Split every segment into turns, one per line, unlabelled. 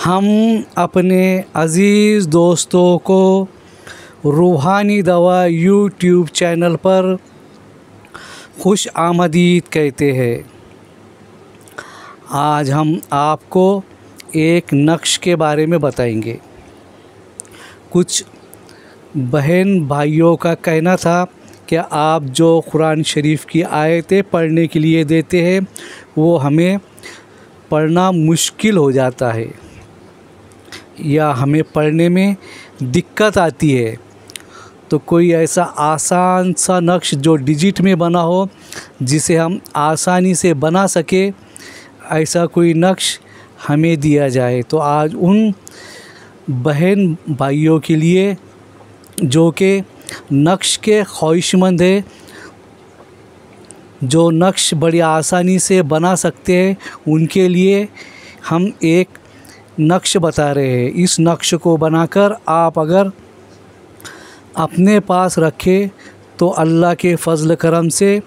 हम अपने अज़ीज़ दोस्तों को रूहानी दवा यूट्यूब चैनल पर खुश आमदीद कहते हैं। आज हम आपको एक नक्श के बारे में बताएंगे। कुछ बहन भाइयों का कहना था कि आप जो कुरान शरीफ की आयतें पढ़ने के लिए देते हैं वो हमें पढ़ना मुश्किल हो जाता है या हमें पढ़ने में दिक्कत आती है। तो कोई ऐसा आसान सा नक्श जो डिजिट में बना हो जिसे हम आसानी से बना सके, ऐसा कोई नक्श हमें दिया जाए। तो आज उन बहन भाइयों के लिए जो कि नक्श के ख्वाहिशमंद है, जो नक्श बड़ी आसानी से बना सकते हैं, उनके लिए हम एक नक्श बता रहे हैं। इस नक्श को बनाकर आप अगर अपने पास रखें तो अल्लाह के फ़ज़ल करम से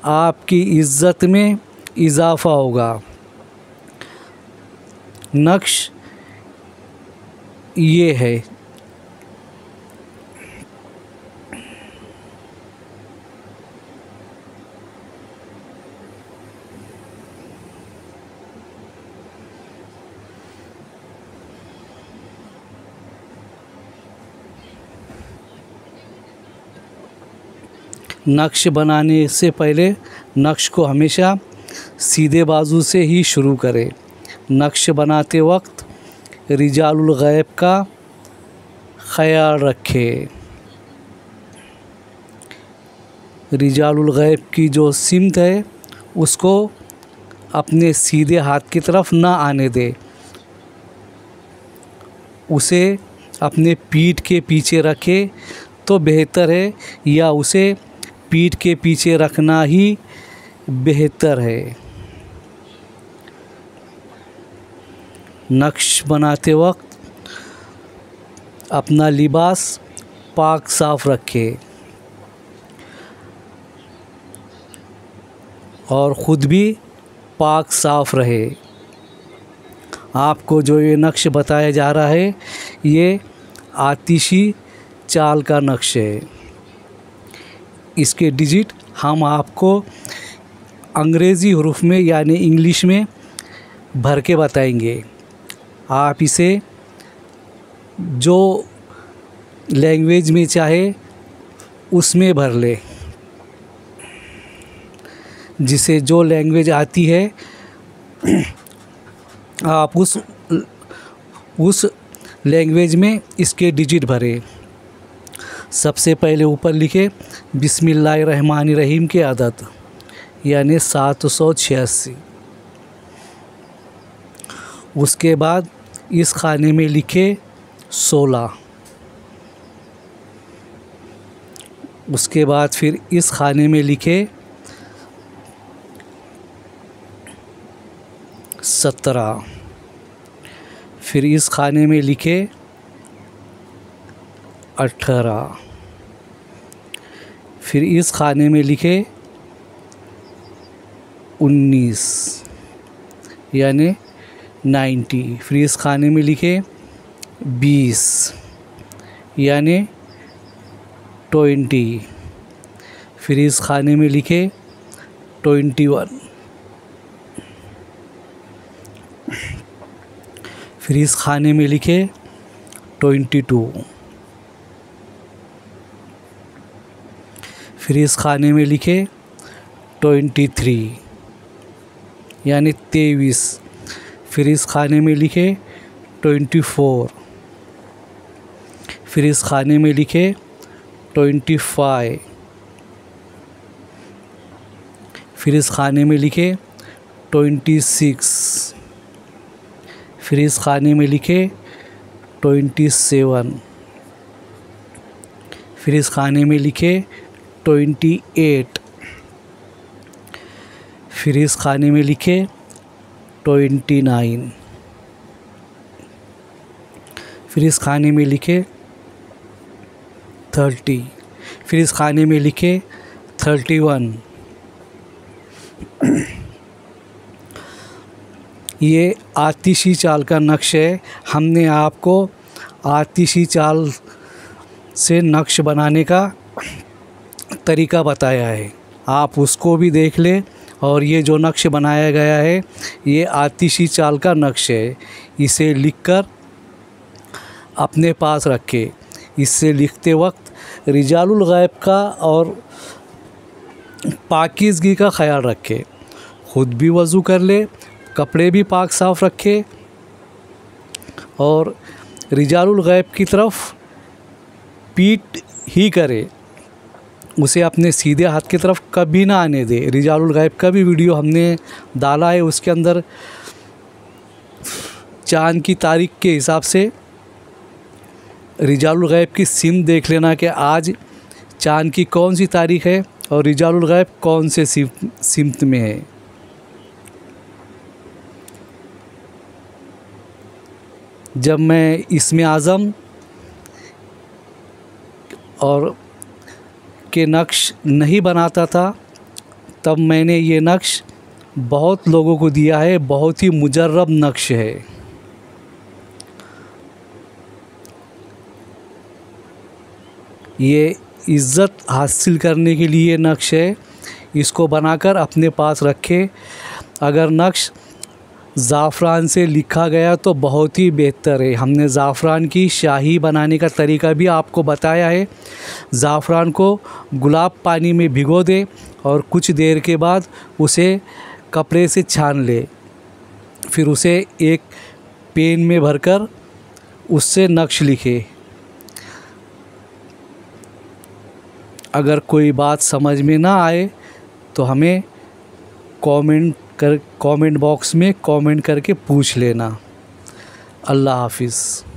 आपकी इज़्ज़त में इजाफ़ा होगा। नक्श ये है। नक्श बनाने से पहले नक्श को हमेशा सीधे बाजू से ही शुरू करें। नक्श बनाते वक्त रिजालुल गैब का ख़याल रखें। रिजालुल गैब की जो सिमत है उसको अपने सीधे हाथ की तरफ ना आने दें, उसे अपने पीठ के पीछे रखें तो बेहतर है, या उसे पीठ के पीछे रखना ही बेहतर है। नक्श बनाते वक्त अपना लिबास पाक साफ़ रखें और ख़ुद भी पाक साफ़ रहे। आपको जो ये नक्श बताया जा रहा है ये आतिशी चाल का नक्श है। इसके डिजिट हम आपको अंग्रेज़ी हरूफ में यानी इंग्लिश में भर के बताएंगे। आप इसे जो लैंग्वेज में चाहे उसमें भर ले। जिसे जो लैंग्वेज आती है आप उस लैंग्वेज में इसके डिजिट भरें। सबसे पहले ऊपर लिखे बिस्मिल्लाहिर्रहमानिर्रहीम के अदद यानी 786। उसके बाद इस खाने में लिखे 16। उसके बाद फिर इस खाने में लिखे 17। फिर इस खाने में लिखे 18। फिर इस खाने में लिखे 19 यानी 90। फिर इस खाने में लिखे 20 यानी 20। फिर इस खाने में लिखे 21। फिर इस खाने में लिखे 22। फिर इस खाने में लिखे 23 यानी 23। फिर इस खाने में लिखे 24। फिर इस खाने में लिखे 25। फिर इस खाने में लिखे 26। फिर इस खाने में लिखे 27। फिर इस खाने में लिखे 28। फिर इस खाने में लिखे 29। फिर इस खाने में लिखे 30। फिर इस खाने में लिखे 31। ये आतिशी चाल का नक्श है। हमने आपको आतिशी चाल से नक्श बनाने का तरीका बताया है, आप उसको भी देख लें। और ये जो नक्श बनाया गया है ये आतिशी चाल का नक्श है। इसे लिखकर अपने पास रखें। इससे लिखते वक्त रिजालुल गैब का और पाकीज़गी का ख़याल रखें। ख़ुद भी वज़ू कर ले, कपड़े भी पाक साफ़ रखे और रिजालुल गैब की तरफ पीठ ही करे, उसे अपने सीधे हाथ की तरफ कभी ना आने दे। रिजालुल गैब का भी वीडियो हमने डाला है, उसके अंदर चाँद की तारीख के हिसाब से रिजालुल गैब की सिमत देख लेना कि आज चाँद की कौन सी तारीख है और रिजालुल गैब कौन से सिमत में है। जब मैं इसमें आज़म और के नक्श नहीं बनाता था तब मैंने ये नक्श बहुत लोगों को दिया है। बहुत ही मुजर्रब नक्श है। ये इज़्ज़त हासिल करने के लिए नक्श है। इसको बनाकर अपने पास रखें। अगर नक्श ज़ाफ़रान से लिखा गया तो बहुत ही बेहतर है। हमने ज़ाफ़रान की शाही बनाने का तरीका भी आपको बताया है। ज़ाफ़रान को गुलाब पानी में भिगो दे और कुछ देर के बाद उसे कपड़े से छान ले, फिर उसे एक पेन में भरकर उससे नक्श लिखे। अगर कोई बात समझ में ना आए तो हमें कमेंट बॉक्स में कमेंट करके पूछ लेना। अल्लाह हाफ़िज़।